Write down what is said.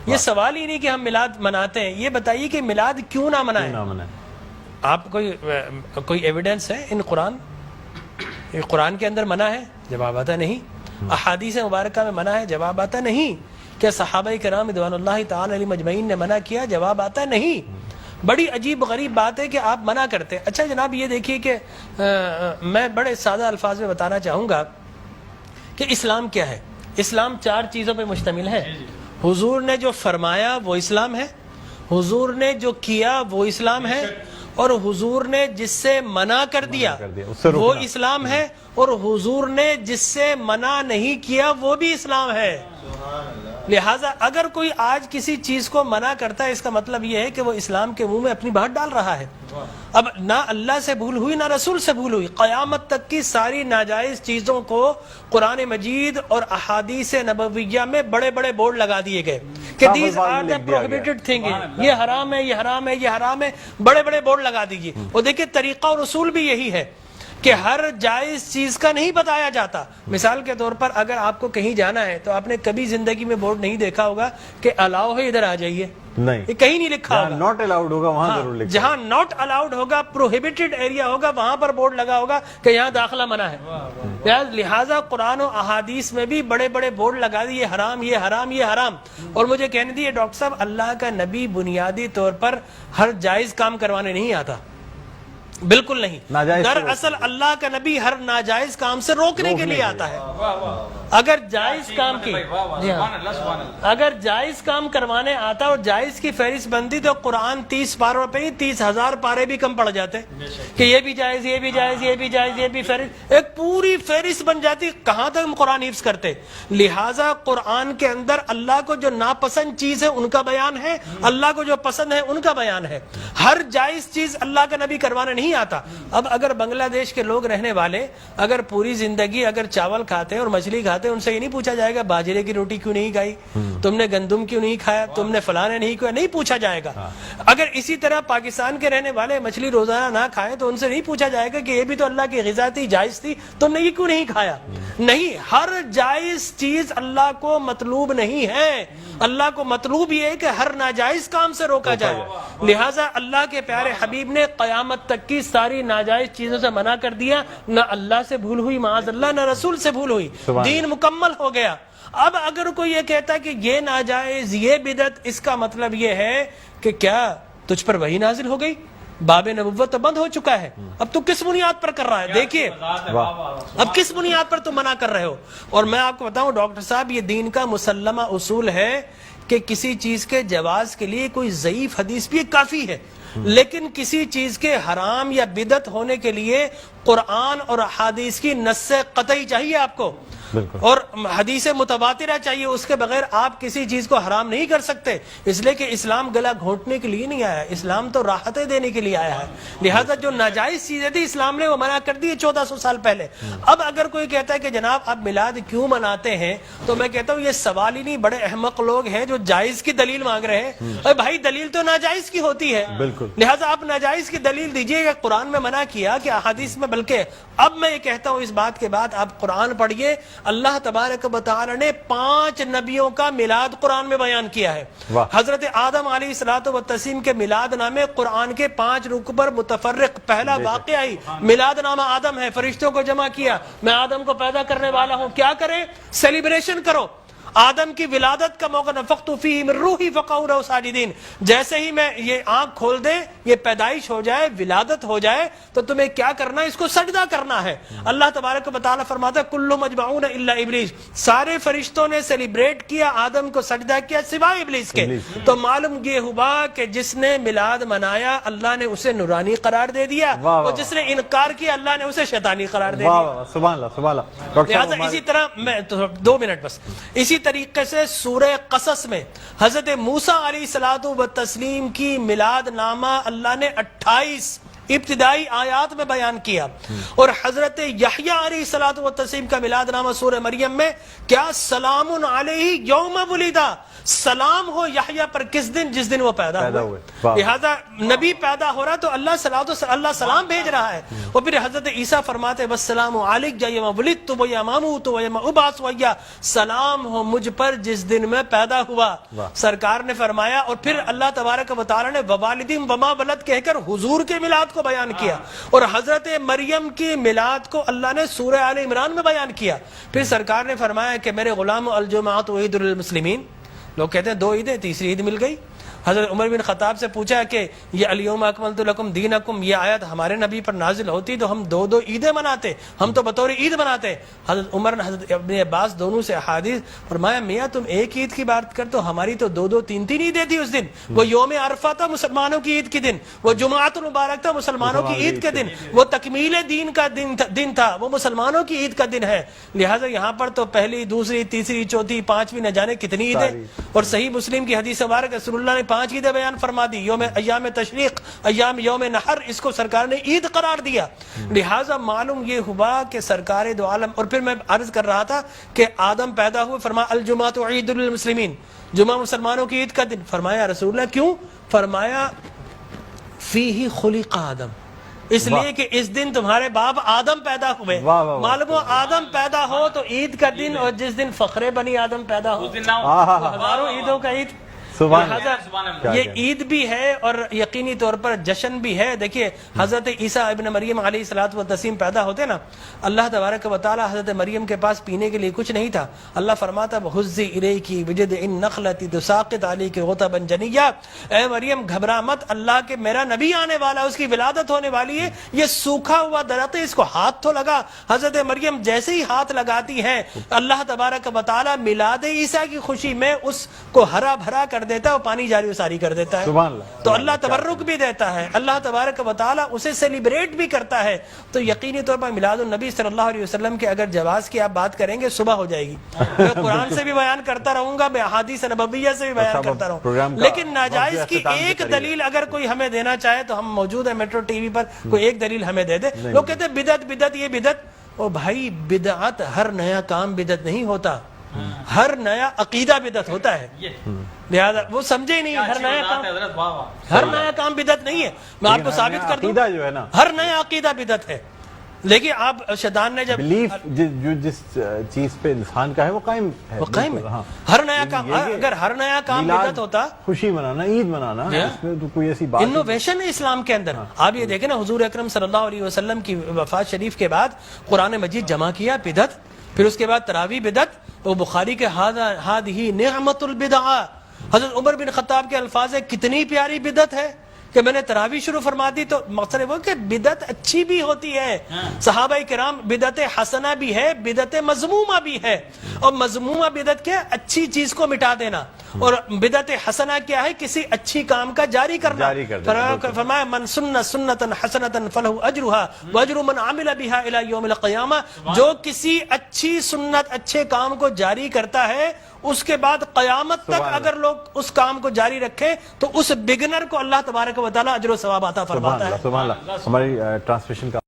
یہ سوال ہی نہیں کہ ہم میلاد مناتے ہیں، یہ بتائیے کہ میلاد کیوں نہ منائیں؟ آپ کوئی ایویڈنس ہے ان قرآن کے اندر منع ہے؟ جواب آتا نہیں۔ احادیث مبارکہ میں منع ہے؟ جواب آتا نہیں۔ کیا صحابہ کرام رضوان اللہ تعالی علیہم اجمعین نے منع کیا؟ جواب آتا نہیں۔ بڑی عجیب غریب بات ہے کہ آپ منع کرتے ہیں۔ اچھا جناب یہ دیکھیے کہ میں بڑے سادہ الفاظ میں بتانا چاہوں گا کہ اسلام کیا ہے۔ اسلام 4 چیزوں پہ مشتمل ہے۔ حضور نے جو فرمایا وہ اسلام ہے، حضور نے جو کیا وہ اسلام ہے، اور حضور نے جس سے منع کر دیا وہ اسلام ہے، اور حضور نے جس سے منع نہیں کیا وہ بھی اسلام ہے۔ لہٰذا اگر کوئی آج کسی چیز کو منع کرتا ہے اس کا مطلب یہ ہے کہ وہ اسلام کے منہ میں اپنی بات ڈال رہا ہے۔ اب نہ اللہ سے بھول ہوئی نہ رسول سے بھول ہوئی، قیامت تک کی ساری ناجائز چیزوں کو قرآن مجید اور احادیث نبویہ میں بڑے بڑے بورڈ لگا دیے گئے کہ these are the prohibited thing, یہ حرام ہے، یہ حرام ہے، یہ حرام ہے، بڑے بڑے بورڈ لگا دیجیے۔ اور دیکھیں طریقہ اور اصول بھی یہی ہے کہ ہر جائز چیز کا نہیں بتایا جاتا۔ مثال کے طور پر اگر آپ کو کہیں جانا ہے تو آپ نے کبھی زندگی میں بورڈ نہیں دیکھا ہوگا کہ الاؤ ہے ادھر آ جائیے، نہیں، یہ کہیں نہیں لکھا ہوگا۔ ناٹ الاؤڈ ہوگا وہاں ضرور لکھا، جہاں ناٹ الاؤڈ ہوگا، پروہیبٹڈ ایریا ہوگا، وہاں پر بورڈ لگا ہوگا کہ یہاں داخلہ منع ہے۔ لہٰذا قرآن و احادیث میں بھی بڑے بڑے بورڈ لگا دیے، یہ حرام، یہ حرام، یہ حرام۔ اور مجھے کہنے دیے ڈاکٹر صاحب اللہ کا نبی بنیادی طور پر ہر جائز کام کروانے نہیں آتا، بالکل نہیں۔ دراصل اللہ کا نبی ہر ناجائز کام سے روکنے کے لیے آتا ہے۔ اگر جائز کام کی اگر جائز کام کروانے آتا اور جائز کی فہرست بنتی تو قرآن 30 پاروں پہ ہی 30,000 پارے بھی کم پڑ جاتے کہ یہ بھی جائز، یہ بھی جائز، یہ بھی جائز، یہ بھی فہرست، ایک پوری فہرست بن جاتی۔ کہاں تک ہم قرآن حفظ کرتے؟ لہٰذا قرآن کے اندر اللہ کو جو ناپسند چیز ہے ان کا بیان ہے، اللہ کو جو پسند ہے ان کا بیان ہے۔ ہر جائز چیز اللہ کا نبی کروانے نہیں آتا۔ اب اگر بنگلہ دیش کے لوگ رہنے والے اگر پوری زندگی اگر چاول کھاتے اور مچھلی کھاتے، ان سے یہ نہیں پوچھا جائے گا باجرے کی روٹی کیوں نہیں کھائی، تم نے گندم کیوں نہیں کھایا، تم نے فلانے نہیں کیا، نہیں پوچھا جائے گا۔ اگر اسی طرح پاکستان کے رہنے والے مچھلی روزانہ نہ کھائیں تو ان سے نہیں پوچھا جائے گا کہ یہ بھی تو اللہ کی غذا تھی، جائز تھی، تم نے یہ کیوں نہیں کھایا۔ نہیں، ہر جائز چیز اللہ کو مطلوب نہیں ہے، اللہ کو مطلوب یہ ہے کہ ہر ناجائز کام سے روکا جائے۔ لہٰذا اللہ کے پیارے حبیب نے قیامت تک کی ساری ناجائز چیزوں سے منع کر دیا، نہ اللہ سے بھول ہوئی معاذ اللہ، نہ رسول سے بھول ہوئی، دین مکمل ہو گیا۔ اب اگر کوئی یہ کہتا ہے کہ یہ ناجائز، یہ بدعت، اس کا مطلب یہ ہے کہ کیا تجھ پر وحی نازل ہو گئی؟ باب نبوت تو بند ہو چکا ہے، اب تو کس بنیاد پر کر رہا ہے؟ دیکھیے اب کس بنیاد پر تم منع کر رہے ہو۔ اور میں آپ کو بتاؤں ڈاکٹر صاحب، یہ دین کا مسلمہ اصول ہے کہ کسی چیز کے جواز کے لیے کوئی ضعیف حدیث بھی کافی ہے، لیکن کسی چیز کے حرام یا بدعت ہونے کے لیے قرآن اور احادیث کی نص قطعی چاہیے آپ کو، اور حدیث متواترہ چاہیے، اس کے بغیر آپ کسی چیز کو حرام نہیں کر سکتے، اس لیے کہ اسلام گلا گھونٹنے کے لیے نہیں آیا، اسلام تو راحتیں دینے کے لیے آیا ہے۔ لہذا جو ناجائز چیزیں تھی اسلام نے وہ منع کر دی 1400 سال پہلے۔ اب اگر کوئی کہتا ہے کہ جناب آپ میلاد کیوں مناتے ہیں، تو میں کہتا ہوں یہ سوال ہی نہیں، بڑے احمق لوگ ہیں جو جائز کی دلیل مانگ رہے ہیں۔ ارے بھائی دلیل تو ناجائز کی ہوتی ہے، لہذا آپ ناجائز کی دلیل دیجئے کہ قرآن میں منع کیا کہ احادیث میں، بلکہ اب میں یہ کہتا ہوں اس بات کے بعد آپ قرآن پڑھیے، اللہ تبارک و تعالی نے 5 نبیوں کا میلاد قرآن میں بیان کیا ہے۔ حضرت آدم علیہ الصلوۃ والتسلیم کے میلاد نامے قرآن کے 5 رکوع پر متفرق، پہلا واقعہ ہی میلاد نامہ آدم ہے، فرشتوں کو جمع کیا، میں آدم کو پیدا کرنے والا ہوں، کیا کریں؟ سیلیبریشن کرو۔ آدم کی ولادت کا موقع، نفخت فیہ من روحی فقعوا لہ ساجدین، جیسے ہی میں یہ آنکھ کھول دے، یہ پیدائش ہو جائے، ولادت ہو جائے، تو تمہیں کیا کرنا ہے؟ اس کو سجدہ کرنا ہے۔ اللہ تبارک و تعالیٰ فرماتا ہے کل مجمعون الا ابلیس، سارے فرشتوں نے سیلیبریٹ کیا، آدم کو سجدہ کیا سوائے ابلیس کے۔ تو معلوم یہ ہوا کہ جس نے میلاد منایا اللہ نے اسے نورانی قرار دے دیا، اور جس نے انکار کیا اللہ نے اسے شیطانی قرار دے دیا۔ سبحان اللہ سبحان اللہ۔ لہٰذا اسی طرح میں 2 منٹ بس، اسی طریقے سے سورہ قصص میں حضرت موسیٰ علیہ الصلوۃ والتسلیم کی میلاد نامہ اللہ نے 28 ابتدائی آیات میں بیان کیا. اور حضرت یحییٰ علیہ الصلوۃ والتسلیم کا میلاد نامہ سورہ مریم میں کیا سلام علیہ یوم ولیدہ، سلام ہو یحییٰ پر کس دن؟ جس دن وہ پیدا ہوئے. لہذا نبی پیدا ہو رہا تو اللہ سلام بھیج رہا ہے. اور پھر حضرت عیسیٰ فرماتے والسلام علیک یوم ولدت ویوم اموت ویوم ابعث حیا، سلام ہو مجھ پر جس دن میں پیدا ہوا. سرکار نے فرمایا. اور پھر اللہ تبارک و تعالی نے ووالدین وما ولد کہہ کر حضور کے میلاد کو بیان کیا. اور حضرت مریم کی میلاد کو اللہ نے سورہ آل عمران میں بیان کیا. پھر سرکار نے فرمایا کہ میرے غلام الجمعۃ عید للمسلمین. لوگ کہتے ہیں 2 عیدیں، تیسری عید مل گئی. حضرت عمر بن خطاب سے پوچھا کہ یہ الیوم اکملت لکم دینکم، یہ آیت ہمارے نبی پر نازل ہوتی تو ہم 2 عیدیں مناتے، ہم تو بطور عید مناتے. حضرت عمر نے حضرت ابن عباس دونوں سے احادیث فرمایا میاں تم ایک عید کی بات کر تو ہماری تو 2 3 عیدیں تھی اس دن. وہ یوم عرفہ تھا مسلمانوں کی عید کے دن، وہ جمعۃ المبارک تھا مسلمانوں کی عید کے دن، وہ تکمیل دین کا دن تھا، وہ مسلمانوں کی عید کا دن ہے. لہٰذا یہاں پر تو پہلی، دوسری، تیسری، چوتھی، 5ویں نہ جانے کتنی عیدیں. اور صحیح مسلم کی حدیث مبارک رسول اللہ نے 5 عیدیں بیان فرما دی. ایام تشریق، یوم نحر، اس کو سرکار نے عید قرار دیا. لہٰذا معلوم یہ ہوا کہ سرکار دو عالم. اور پھر میں عرض کر رہا تھا کہ آدم پیدا ہوئے، فرمایا الجمعۃ عید للمسلمین، جمعہ مسلمانوں کی عید کا دن. فرمایا رسول اللہ کیوں؟ فرمایا فیہ خلق آدم، اس لیے کہ اس دن تمہارے باپ آدم پیدا ہوئے. معلوم ہو آدم پیدا ہو تو عید کا دن، اور جس دن فخر بنی آدم پیدا ہو ہزاروں عیدوں کا عید. یہ عید بھی ہے اور یقینی طور پر جشن بھی ہے. دیکھیے حضرت عیسیٰ ابن مریم علیہ الصلوۃ والتسلیم پیدا ہوتے نا، اللہ تبارک و تعالی حضرت مریم کے پاس پینے کے لیے کچھ نہیں تھا. اللہ فرماتا وَهُزِّ إِلَيْكِ بِجِذْعِ النَّخْلَةِ تُسَاقِطْ عَلَيْكِ رُطَبًا جَنِيًّا، اے مریم گھبرا مت، اللہ کے میرا نبی آنے والا ہے، اس کی ولادت ہونے والی ہے، یہ سوکھا ہوا درخت ہے، اس کو ہاتھ تو لگا. حضرت مریم جیسے ہی ہاتھ لگاتی ہیں اللہ تبارک و تعالی میلاد عیسیٰ کی خوشی میں اس کو ہرا بھرا کر دیتا ہے اور پانی جاری و ساری کر دیتا ہے. تو اللہ تبرک بھی دیتا ہے، اللہ تبارک و تعالی اسے سیلیبریٹ بھی کرتا ہے. تو یقینی طور پر میلاد النبی صلی اللہ علیہ وسلم کے اگر جواز کی آپ بات کریں گے صبح ہو جائے گی. میں قرآن سے بھی بیان کرتا رہوں گا، میں احادیث نبویہ سے بھی بیان کرتا رہوں، لیکن ناجائز کی ایک دلیل اگر کوئی ہمیں دینا چاہے تو ہم موجود ہیں میٹرو ٹی وی پر، کوئی ایک دلیل ہمیں دے دے. لوگ کہتے ہیں بدعت بدعت یہ بدعت. او بھائی بدعت ہر نیا کام بدعت نہیں ہوتا، ہر نیا عقیدہ بدعت ہوتا ہے. لہذا وہ سمجھے نہیں، ہر نیا کام بدعت نہیں ہے. میں آپ کو ثابت کر دوں جو ہے نا ہر نیا عقیدہ بدعت ہے. لیکن آپ شیطان نے جب بلیف جو جس چیز پہ انسان کا ہے وہ قائم ہے، وہ قائم ہے. ہر نیا کام، اگر ہر نیا کام بدعت ہوتا، خوشی منانا، عید منانا، اس میں تو کوئی ایسی بات انوویشن ہے اسلام کے اندر. آپ یہ دیکھیں نا حضور اکرم صلی اللہ علیہ وسلم کی وفات شریف کے بعد قرآن مجید جمع کیا بدعت، پھر اس کے بعد تراویح بدعت. وہ بخاری کے ہذہ نعمت البدع، حضرت عمر بن خطاب کے الفاظ ہے کتنی پیاری بدعت ہے کہ میں نے تراویح شروع فرما دی. تو مقصد وہ کہ بدعت اچھی بھی ہوتی ہے. صحابہ کرام بدعت حسنہ بھی ہے، بدعت مذمومہ بھی ہے. اور مذمومہ بدعت کیا؟ اچھی چیز کو مٹا دینا. اور بدعت حسنہ کیا ہے؟ کسی اچھی کام کا جاری کرنا. فرمایا من سن سنتا حسنتا فلہ اجرھا واجر من عمل بھا الی یوم القیامہ، جو کسی اچھی سنت، اچھے کام کو جاری کرتا ہے اس کے بعد قیامت تک اگر لوگ اس کام کو جاری رکھیں تو اس بگنر کو اللہ تبارک و تعالی اجر و ثواب عطا فرماتا ہے. سبحان اللہ. ہماری ٹرانسمیشن کا